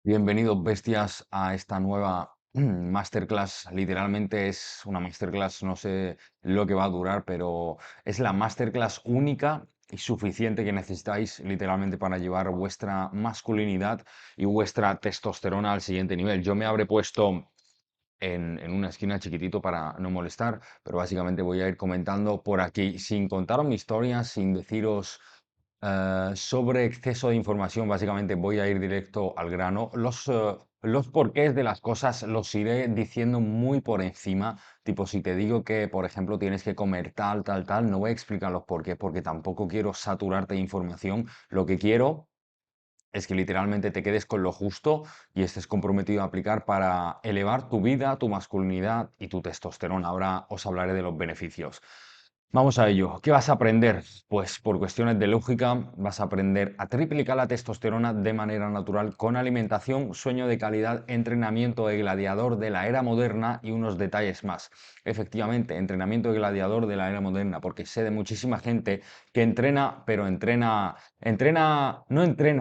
Bienvenidos, bestias, a esta nueva masterclass. Literalmente es una masterclass, no sé lo que va a durar, pero es la masterclass única y suficiente que necesitáis literalmente para llevar vuestra masculinidad y vuestra testosterona al siguiente nivel. Yo me habré puesto en una esquina chiquitito para no molestar, pero básicamente voy a ir comentando por aquí, sin contaros mi historia, sin deciros sobre exceso de información. Básicamente voy a ir directo al grano. Los porqués de las cosas los iré diciendo muy por encima. Tipo, si te digo que, por ejemplo, tienes que comer tal, tal, tal, no voy a explicar los porqués porque tampoco quiero saturarte de información. Lo que quiero es que literalmente te quedes con lo justo y estés comprometido a aplicar para elevar tu vida, tu masculinidad y tu testosterona. Ahora os hablaré de los beneficios. Vamos a ello. ¿Qué vas a aprender? Pues por cuestiones de lógica vas a aprender a triplicar la testosterona de manera natural con alimentación, sueño de calidad, entrenamiento de gladiador de la era moderna y unos detalles más. Efectivamente, entrenamiento de gladiador de la era moderna, porque sé de muchísima gente que entrena, pero no entrena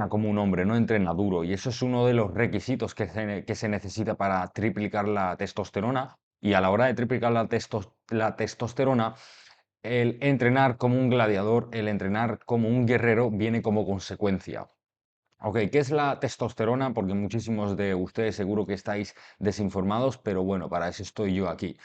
como un hombre, no entrena duro, y eso es uno de los requisitos que se necesita para triplicar la testosterona. Y a la hora de triplicar la testosterona, el entrenar como un gladiador, el entrenar como un guerrero viene como consecuencia. Ok, ¿qué es la testosterona? Porque muchísimos de ustedes seguro que estáis desinformados, pero bueno, para eso estoy yo aquí.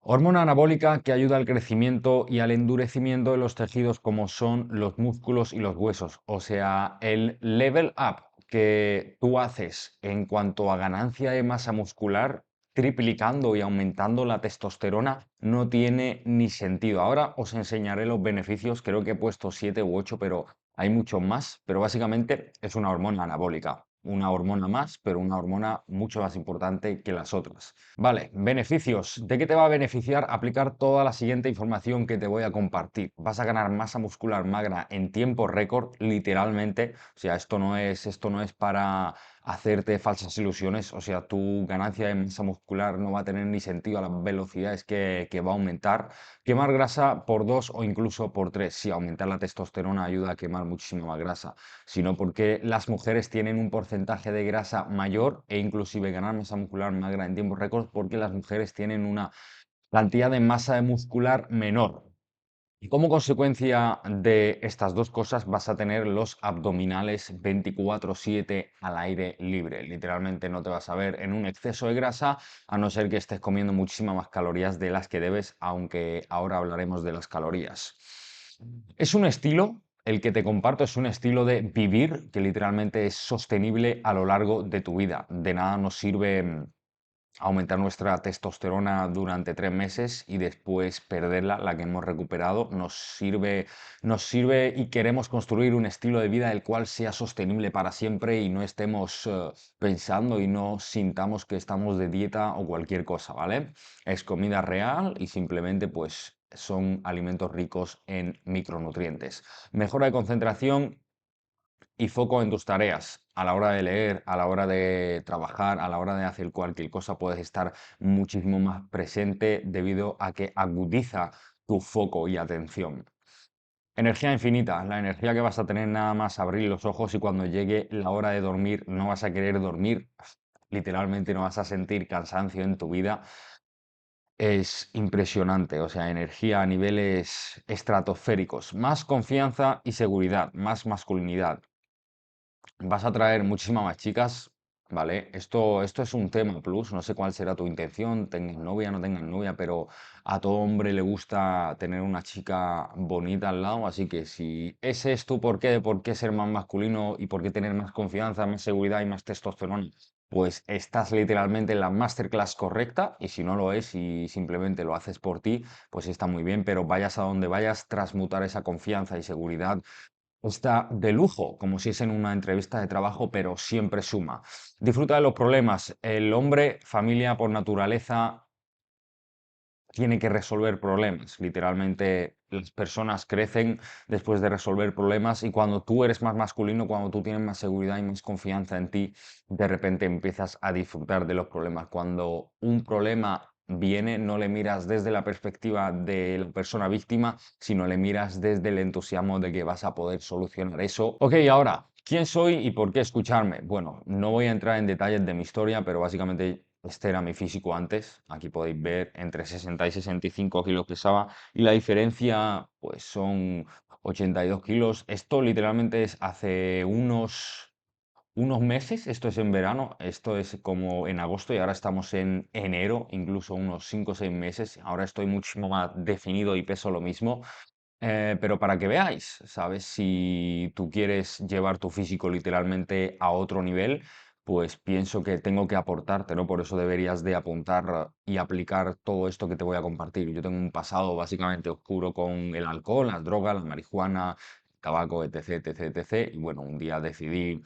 Hormona anabólica que ayuda al crecimiento y al endurecimiento de los tejidos como son los músculos y los huesos. O sea, el level up que tú haces en cuanto a ganancia de masa muscular, triplicando y aumentando la testosterona, no tiene ni sentido. Ahora os enseñaré los beneficios, creo que he puesto 7 u 8, pero hay muchos más. Pero básicamente es una hormona anabólica. Una hormona más, pero una hormona mucho más importante que las otras. Vale, beneficios. ¿De qué te va a beneficiar aplicar toda la siguiente información que te voy a compartir? Vas a ganar masa muscular magra en tiempo récord, literalmente. O sea, esto no es para hacerte falsas ilusiones. O sea, tu ganancia de masa muscular no va a tener ni sentido a las velocidades que va a aumentar. Quemar grasa por 2 o incluso por 3. Sí, aumentar la testosterona ayuda a quemar muchísima más grasa, sino porque las mujeres tienen un porcentaje de grasa mayor e inclusive ganar masa muscular magra en tiempo récord porque las mujeres tienen una cantidad de masa muscular menor. Y como consecuencia de estas dos cosas vas a tener los abdominales 24/7 al aire libre. Literalmente no te vas a ver en un exceso de grasa, a no ser que estés comiendo muchísimas más calorías de las que debes, aunque ahora hablaremos de las calorías. Es un estilo, el que te comparto es un estilo de vivir que literalmente es sostenible a lo largo de tu vida. De nada nos sirve aumentar nuestra testosterona durante 3 meses y después perderla, la que hemos recuperado. Nos sirve y queremos construir un estilo de vida el cual sea sostenible para siempre y no estemos pensando y no sintamos que estamos de dieta o cualquier cosa, ¿vale? Es comida real y simplemente pues son alimentos ricos en micronutrientes. Mejora de concentración y foco en tus tareas. A la hora de leer, a la hora de trabajar, a la hora de hacer cualquier cosa, puedes estar muchísimo más presente debido a que agudiza tu foco y atención. Energía infinita, la energía que vas a tener nada más abrir los ojos y cuando llegue la hora de dormir no vas a querer dormir, literalmente no vas a sentir cansancio en tu vida. Es impresionante, o sea, energía a niveles estratosféricos, más confianza y seguridad, más masculinidad. Vas a traer muchísimas más chicas, ¿vale? Esto es un tema plus, no sé cuál será tu intención, tengas novia, no tengas novia, pero a todo hombre le gusta tener una chica bonita al lado, así que si ese es tu porqué de por qué ser más masculino y por qué tener más confianza, más seguridad y más testosterona, pues estás literalmente en la masterclass correcta, y si no lo es y simplemente lo haces por ti, pues está muy bien, pero vayas a donde vayas, transmutar esa confianza y seguridad está de lujo, como si es en una entrevista de trabajo, pero siempre suma. Disfruta de los problemas. El hombre, familia por naturaleza, tiene que resolver problemas. Literalmente, las personas crecen después de resolver problemas y cuando tú eres más masculino, cuando tú tienes más seguridad y más confianza en ti, de repente empiezas a disfrutar de los problemas. Cuando un problema viene, no le miras desde la perspectiva de la persona víctima, sino le miras desde el entusiasmo de que vas a poder solucionar eso. Ok, ahora, ¿Quién soy y por qué escucharme? Bueno, no voy a entrar en detalles de mi historia, pero básicamente este era mi físico antes. Aquí podéis ver entre 60 y 65 kilos pesaba y la diferencia pues son 82 kilos. Esto literalmente es hace unos meses, esto es en verano, esto es como en agosto y ahora estamos en enero, incluso unos 5 o 6 meses. Ahora estoy muchísimo más definido y peso lo mismo. Pero para que veáis, ¿sabes? Si tú quieres llevar tu físico literalmente a otro nivel, pues pienso que tengo que aportártelo, por eso deberías de apuntar y aplicar todo esto que te voy a compartir. Yo tengo un pasado básicamente oscuro con el alcohol, las drogas, la marihuana, tabaco, etc, etc, etc. Y bueno, un día decidí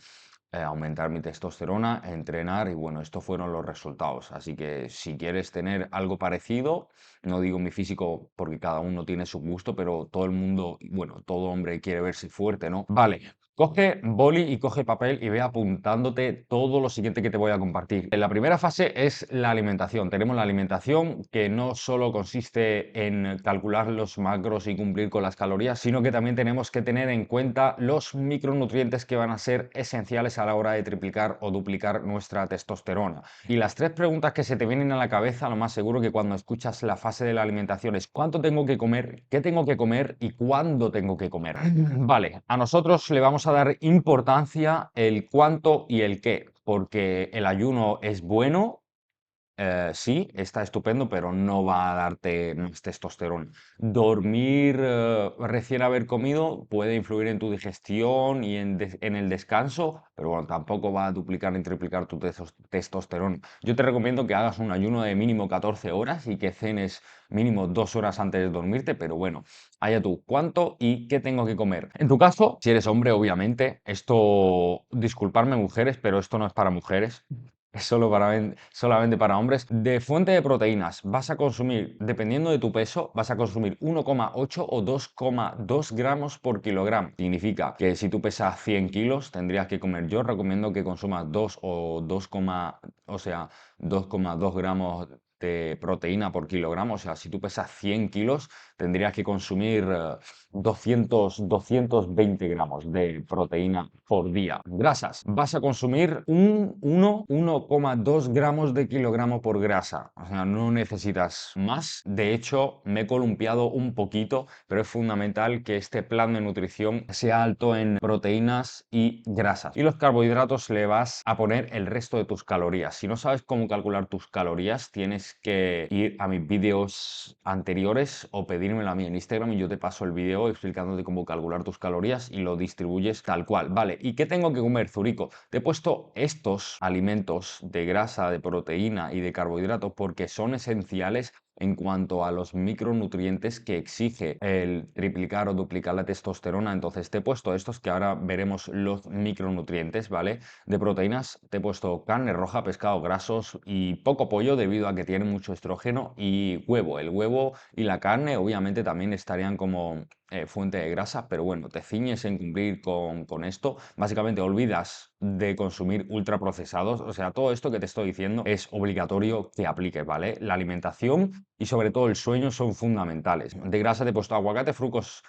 aumentar mi testosterona, entrenar y bueno, estos fueron los resultados. Así que si quieres tener algo parecido, no digo mi físico porque cada uno tiene su gusto, pero todo el mundo, bueno, todo hombre quiere verse fuerte, ¿no? Vale. Coge boli y coge papel y ve apuntándote todo lo siguiente que te voy a compartir. La primera fase es la alimentación. Tenemos la alimentación que no solo consiste en calcular los macros y cumplir con las calorías, sino que también tenemos que tener en cuenta los micronutrientes que van a ser esenciales a la hora de triplicar o duplicar nuestra testosterona. Y las tres preguntas que se te vienen a la cabeza, lo más seguro que cuando escuchas la fase de la alimentación es ¿cuánto tengo que comer? ¿Qué tengo que comer? ¿Y cuándo tengo que comer? Vale, a nosotros le vamos a dar importancia el cuánto y el qué, porque el ayuno es bueno, sí, está estupendo, pero no va a darte más testosterona. Dormir recién haber comido puede influir en tu digestión y en el descanso, pero bueno, tampoco va a duplicar ni triplicar tu testosterona. Yo te recomiendo que hagas un ayuno de mínimo 14 horas y que cenes mínimo 2 horas antes de dormirte, pero bueno, allá tú, ¿cuánto y qué tengo que comer? En tu caso, si eres hombre, obviamente, esto, disculparme mujeres, pero esto no es para mujeres. Es solo solamente para hombres. De fuente de proteínas, vas a consumir, dependiendo de tu peso, vas a consumir 1,8 o 2,2 gramos por kilogramo. Significa que si tú pesas 100 kilos, tendrías que comer. Yo recomiendo que consumas 2 o 2, o sea, 2,2 gramos de proteína por kilogramo. O sea, si tú pesas 100 kilos, tendrías que consumir 220 gramos de proteína por día. Grasas, vas a consumir 1,2 gramos de kilogramo por grasa. O sea, no necesitas más. De hecho, me he columpiado un poquito, pero es fundamental que este plan de nutrición sea alto en proteínas y grasas. Y los carbohidratos le vas a poner el resto de tus calorías. Si no sabes cómo calcular tus calorías, tienes que ir a mis vídeos anteriores o pedírmelo a mí en Instagram y yo te paso el vídeo explicándote cómo calcular tus calorías y lo distribuyes tal cual. Vale, ¿y qué tengo que comer, Zurico? Te he puesto estos alimentos de grasa, de proteína y de carbohidratos porque son esenciales en cuanto a los micronutrientes que exige el triplicar o duplicar la testosterona. Entonces te he puesto estos que ahora veremos los micronutrientes, ¿vale? De proteínas te he puesto carne roja, pescado, grasos y poco pollo debido a que tiene mucho estrógeno y huevo. El huevo y la carne obviamente también estarían como fuente de grasa, pero bueno, te ciñes en cumplir con esto. Básicamente olvidas de consumir ultraprocesados, o sea, todo esto que te estoy diciendo es obligatorio que apliques, ¿vale? La alimentación y sobre todo el sueño son fundamentales. De grasa te he puesto aguacate, frutos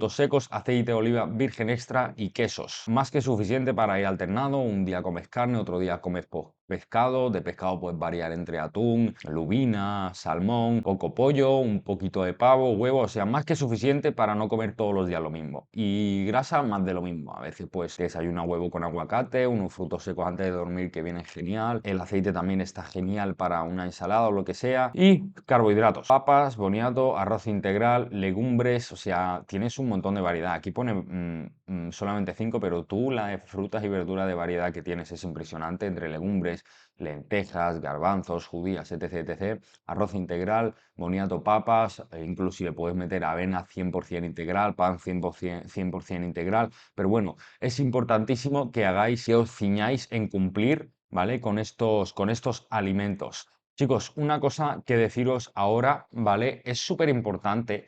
secos, aceite de oliva virgen extra y quesos. Más que suficiente para ir alternando. Un día comes carne, otro día comes pescado. De pescado puedes variar entre atún, lubina, salmón, poco pollo, un poquito de pavo, huevo. O sea, más que suficiente para no comer todos los días lo mismo. Y grasa, más de lo mismo. A veces pues desayuna huevo con aguacate, unos frutos secos antes de dormir que vienen genial. El aceite también está genial para una ensalada o lo que sea. Y carbohidratos, papas, boniato, arroz integral, legumbres. O sea, tienes un montón de variedad. Aquí pone solamente 5, pero tú la de frutas y verduras de variedad que tienes es impresionante entre legumbres, lentejas, garbanzos, judías, etc, etc. Arroz integral, boniato, papas, e incluso le puedes meter avena 100% integral, pan 100% integral. Pero bueno, es importantísimo que hagáis y os ciñáis en cumplir, ¿vale? Con estos alimentos. Chicos, una cosa que deciros ahora, ¿vale? Es súper importante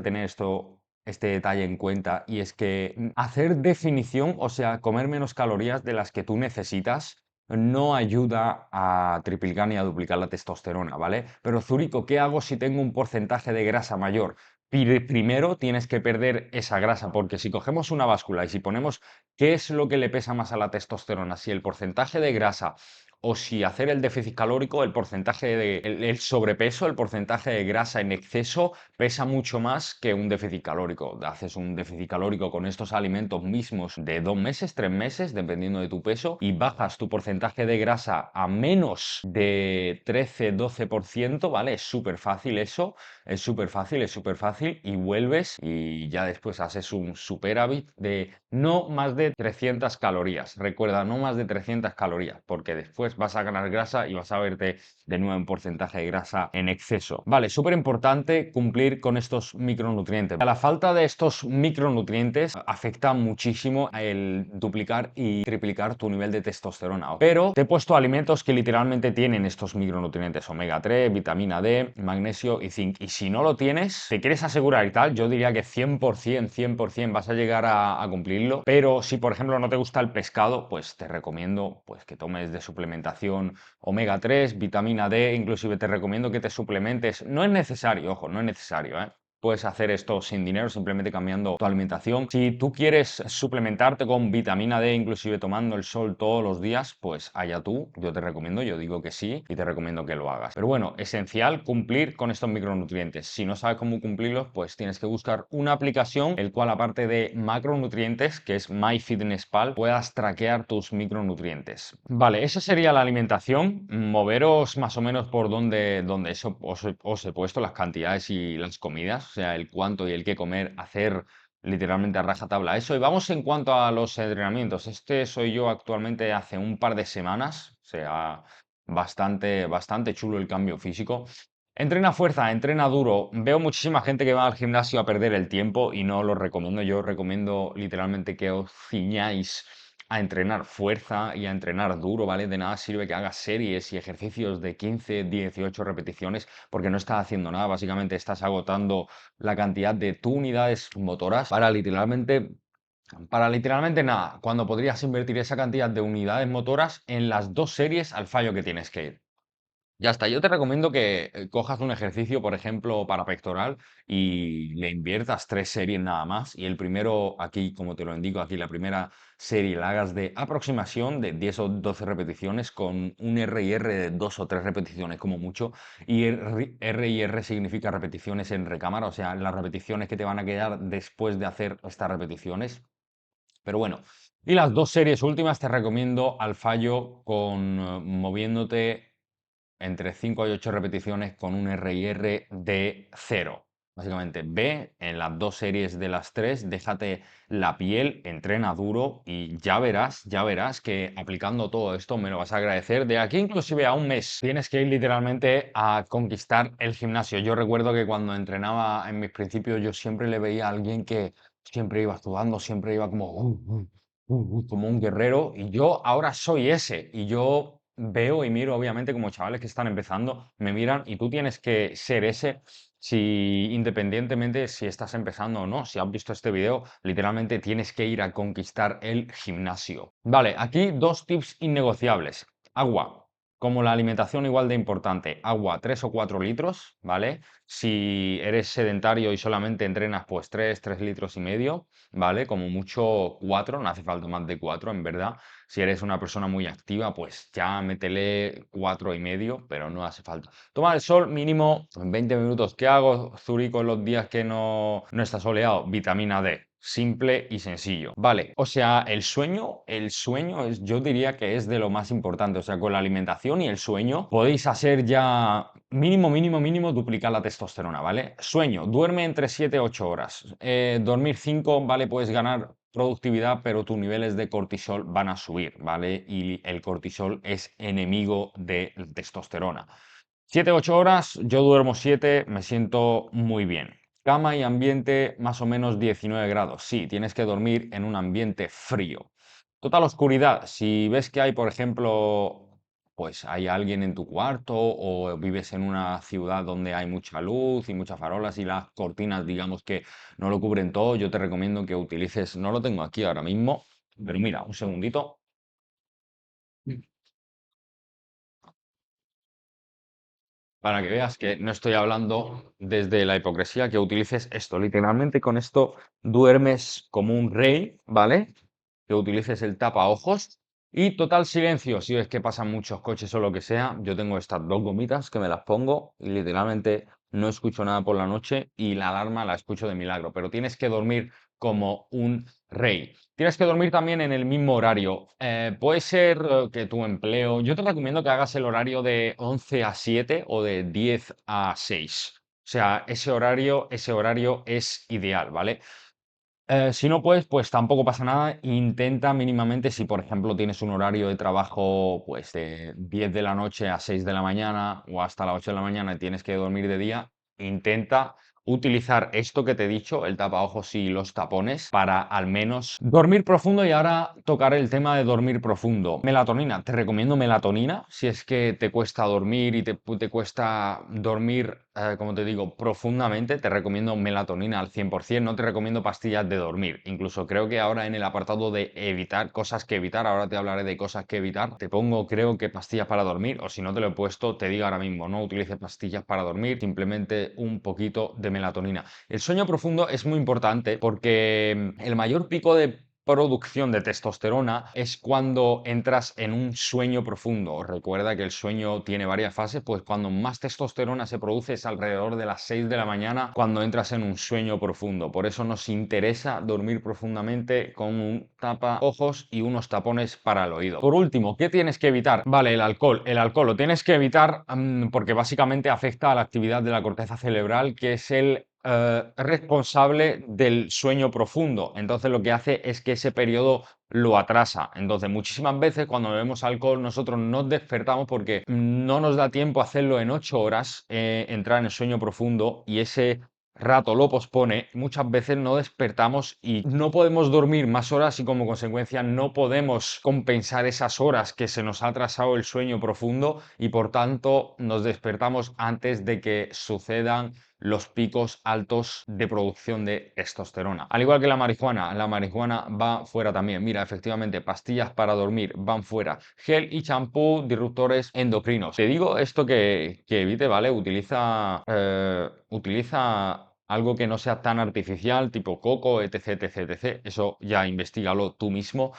tener este detalle en cuenta y es que hacer definición, o sea, comer menos calorías de las que tú necesitas, no ayuda a triplicar ni a duplicar la testosterona, ¿vale? Pero Zurico, ¿qué hago si tengo un porcentaje de grasa mayor? Primero tienes que perder esa grasa, porque si cogemos una báscula y si ponemos qué es lo que le pesa más a la testosterona, si el porcentaje de grasa o si hacer el déficit calórico, el porcentaje de el sobrepeso, el porcentaje de grasa en exceso pesa mucho más que un déficit calórico. Haces un déficit calórico con estos alimentos mismos de 2 meses, 3 meses, dependiendo de tu peso, y bajas tu porcentaje de grasa a menos de 13-12%, ¿vale? Es súper fácil eso, es súper fácil, es súper fácil, y vuelves y ya después haces un superávit de no más de 300 calorías. Recuerda, no más de 300 calorías, porque después vas a ganar grasa y vas a verte de nuevo en porcentaje de grasa en exceso. Vale, súper importante cumplir con estos micronutrientes. La falta de estos micronutrientes afecta muchísimo el duplicar y triplicar tu nivel de testosterona. Pero te he puesto alimentos que literalmente tienen estos micronutrientes, omega 3, vitamina D, magnesio y zinc. Y si no lo tienes, te quieres asegurar y tal, yo diría que 100%, 100% vas a llegar a cumplirlo. Pero si, por ejemplo, no te gusta el pescado, pues te recomiendo pues, que tomes de suplementación omega 3, vitamina D, inclusive te recomiendo que te suplementes. No es necesario, ojo, no es necesario, ¿eh? Puedes hacer esto sin dinero, simplemente cambiando tu alimentación. Si tú quieres suplementarte con vitamina D, inclusive tomando el sol todos los días, pues allá tú, yo te recomiendo, yo digo que sí y te recomiendo que lo hagas. Pero bueno, esencial cumplir con estos micronutrientes. Si no sabes cómo cumplirlos, pues tienes que buscar una aplicación, el cual aparte de macronutrientes, que es MyFitnessPal, puedas traquear tus micronutrientes. Vale, esa sería la alimentación. Moveros más o menos por donde eso os he puesto las cantidades y las comidas, o sea, el cuánto y el qué comer, hacer literalmente a rajatabla eso. Y vamos en cuanto a los entrenamientos. Este soy yo actualmente hace un par de semanas, o sea, bastante, bastante chulo el cambio físico. Entrena fuerza, entrena duro. Veo muchísima gente que va al gimnasio a perder el tiempo y no lo recomiendo. Yo recomiendo literalmente que os ciñáis a entrenar fuerza y a entrenar duro, ¿vale? De nada sirve que hagas series y ejercicios de 15, 18 repeticiones porque no estás haciendo nada. Básicamente estás agotando la cantidad de tu unidades motoras para literalmente nada, cuando podrías invertir esa cantidad de unidades motoras en las dos series al fallo que tienes que ir. Ya está, yo te recomiendo que cojas un ejercicio, por ejemplo, para pectoral y le inviertas 3 series nada más. Y el primero, aquí, como te lo indico, aquí la primera serie la hagas de aproximación de 10 o 12 repeticiones con un R&R de 2 o 3 repeticiones como mucho. Y R&R significa repeticiones en recámara, o sea, las repeticiones que te van a quedar después de hacer estas repeticiones. Pero bueno, y las dos series últimas te recomiendo al fallo con moviéndote entre 5 y 8 repeticiones con un R&R de 0. Básicamente, ve en las dos series de las tres, déjate la piel, entrena duro y ya verás que aplicando todo esto me lo vas a agradecer. De aquí inclusive a un mes tienes que ir literalmente a conquistar el gimnasio. Yo recuerdo que cuando entrenaba en mis principios yo siempre le veía a alguien que siempre iba sudando, siempre iba como, como un guerrero y yo ahora soy ese y yo veo y miro obviamente como chavales que están empezando, me miran y tú tienes que ser ese si independientemente si estás empezando o no, si has visto este video, literalmente tienes que ir a conquistar el gimnasio. Vale, aquí dos tips innegociables. Agua, como la alimentación igual de importante, agua 3 o 4 litros, ¿vale? Si eres sedentario y solamente entrenas pues 3 litros y medio, ¿vale? Como mucho 4, no hace falta más de 4 en verdad. Si eres una persona muy activa, pues ya métele 4,5, pero no hace falta. Toma el sol mínimo en 20 minutos. ¿Qué hago, Zurico, en los días que no está soleado? Vitamina D. Simple y sencillo. Vale, o sea, el sueño es, yo diría que es de lo más importante. O sea, con la alimentación y el sueño podéis hacer ya mínimo, mínimo, mínimo duplicar la testosterona, ¿vale? Sueño, duerme entre 7 y 8 horas. Dormir 5, ¿vale? Puedes ganar productividad, pero tus niveles de cortisol van a subir, ¿vale? Y el cortisol es enemigo de la testosterona. 7, 8 horas, yo duermo 7, me siento muy bien. Cama y ambiente más o menos 19 grados. Sí, tienes que dormir en un ambiente frío. Total oscuridad. Si ves que hay, por ejemplo, pues hay alguien en tu cuarto o vives en una ciudad donde hay mucha luz y muchas farolas y las cortinas, digamos que no lo cubren todo, yo te recomiendo que utilices, no lo tengo aquí ahora mismo, pero mira, un segundito. para que veas que no estoy hablando desde la hipocresía, que utilices esto. Literalmente con esto duermes como un rey, ¿vale? Que utilices el tapaojos y total silencio. Si ves que pasan muchos coches o lo que sea, yo tengo estas dos gomitas que me las pongo y literalmente no escucho nada por la noche y la alarma la escucho de milagro. Pero tienes que dormir como un rey. Tienes que dormir también en el mismo horario. Puede ser que tu empleo. Yo te recomiendo que hagas el horario de 11 a 7 o de 10 a 6. O sea, ese horario es ideal, ¿vale? Si no puedes, pues tampoco pasa nada. Intenta mínimamente, si por ejemplo tienes un horario de trabajo pues de 10 de la noche a 6 de la mañana o hasta las 8 de la mañana y tienes que dormir de día, intenta utilizar esto que te he dicho, el tapaojos y los tapones, para al menos dormir profundo. Y ahora tocar el tema de dormir profundo. Melatonina, te recomiendo melatonina si es que te cuesta dormir y te cuesta dormir, como te digo, profundamente. Te recomiendo melatonina al 100%, no te recomiendo pastillas de dormir. Incluso creo que ahora en el apartado de evitar, cosas que evitar, ahora te hablaré de cosas que evitar, te pongo creo que pastillas para dormir, o si no te lo he puesto, te digo ahora mismo, no utilices pastillas para dormir, simplemente un poquito de melatonina. El sueño profundo es muy importante porque el mayor pico de producción de testosterona es cuando entras en un sueño profundo. Recuerda que el sueño tiene varias fases, pues cuando más testosterona se produce es alrededor de las 6 de la mañana cuando entras en un sueño profundo. Por eso nos interesa dormir profundamente con un tapa ojos y unos tapones para el oído. Por último, ¿qué tienes que evitar? Vale, el alcohol. El alcohol lo tienes que evitar porque básicamente afecta a la actividad de la corteza cerebral, que es el responsable del sueño profundo. Entonces lo que hace es que ese periodo lo atrasa. Entonces muchísimas veces cuando bebemos alcohol nosotros nos despertamos porque no nos da tiempo a hacerlo en 8 horas, entrar en el sueño profundo, y ese rato lo pospone. Muchas veces no despertamos y no podemos dormir más horas y como consecuencia no podemos compensar esas horas que se nos ha atrasado el sueño profundo y por tanto nos despertamos antes de que sucedan los picos altos de producción de testosterona. Al igual que la marihuana va fuera también. Mira, efectivamente, pastillas para dormir van fuera. Gel y champú, disruptores endocrinos. Te digo esto que evite, ¿vale? Utiliza algo que no sea tan artificial, tipo coco, etc, etc, etc. Eso ya investigalo tú mismo.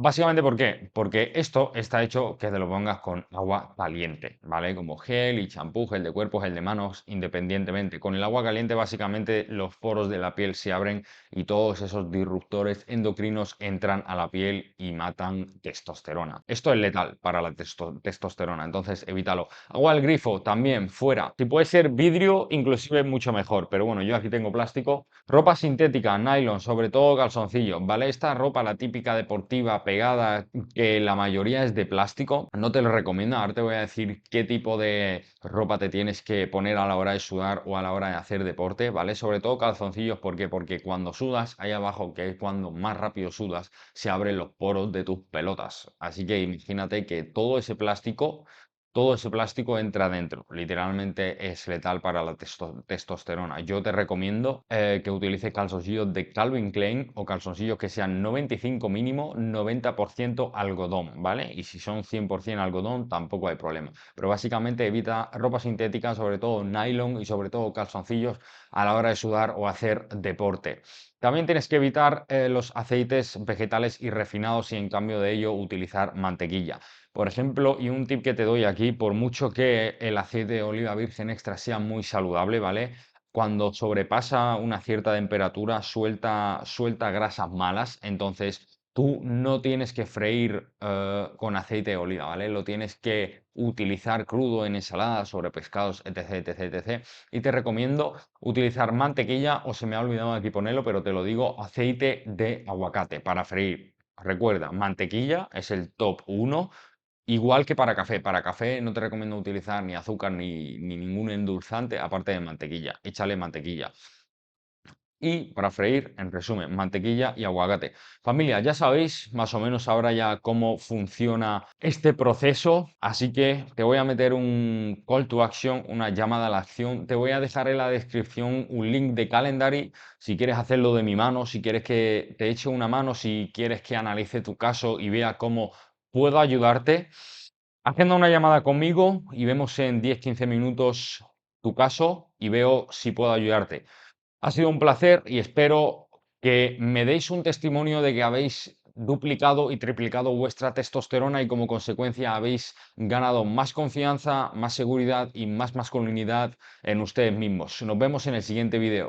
Básicamente, ¿por qué? Porque esto está hecho que te lo pongas con agua caliente, ¿vale? Como gel y champú, gel de cuerpo, gel de manos, independientemente. Con el agua caliente, básicamente, los poros de la piel se abren y todos esos disruptores endocrinos entran a la piel y matan testosterona. Esto es letal para la testosterona, entonces evítalo. Agua al grifo, también fuera. Si puede ser vidrio, inclusive mucho mejor, pero bueno, yo aquí tengo plástico. Ropa sintética, nylon, sobre todo calzoncillos, ¿vale? Esta ropa, la típica deportiva, pegada, que la mayoría es de plástico, no te lo recomiendo. Ahora te voy a decir qué tipo de ropa te tienes que poner a la hora de sudar o a la hora de hacer deporte, ¿vale? Sobre todo calzoncillos, ¿por qué? Porque cuando sudas, ahí abajo, que es cuando más rápido sudas, se abren los poros de tus pelotas. Así que imagínate que todo ese plástico entra dentro. Literalmente es letal para la testosterona. Yo te recomiendo que utilices calzoncillos de Calvin Klein o calzoncillos que sean 95 mínimo, 90% algodón, ¿vale? Y si son 100% algodón, tampoco hay problema. Pero básicamente evita ropa sintética, sobre todo nylon y sobre todo calzoncillos a la hora de sudar o hacer deporte. También tienes que evitar los aceites vegetales y refinados y en cambio de ello utilizar mantequilla. Por ejemplo, y un tip que te doy aquí, por mucho que el aceite de oliva virgen extra sea muy saludable, ¿vale? Cuando sobrepasa una cierta temperatura, suelta grasas malas, entonces tú no tienes que freír con aceite de oliva, ¿vale? Lo tienes que utilizar crudo en ensaladas, sobre pescados, etc, etc, etc. Y te recomiendo utilizar mantequilla, o se me ha olvidado aquí ponerlo, pero te lo digo, aceite de aguacate para freír. Recuerda, mantequilla es el top uno. Igual que para café no te recomiendo utilizar ni azúcar ni ningún endulzante aparte de mantequilla. Échale mantequilla. Y para freír, en resumen, mantequilla y aguacate. Familia, ya sabéis más o menos ahora ya cómo funciona este proceso, así que te voy a meter un call to action, una llamada a la acción. Te voy a dejar en la descripción un link de Calendary si quieres hacerlo de mi mano, si quieres que te eche una mano, si quieres que analice tu caso y vea cómo puedo ayudarte. Agenda una llamada conmigo y vemos en 10-15 minutos tu caso y veo si puedo ayudarte. Ha sido un placer y espero que me deis un testimonio de que habéis duplicado y triplicado vuestra testosterona y como consecuencia habéis ganado más confianza, más seguridad y más masculinidad en ustedes mismos. Nos vemos en el siguiente video.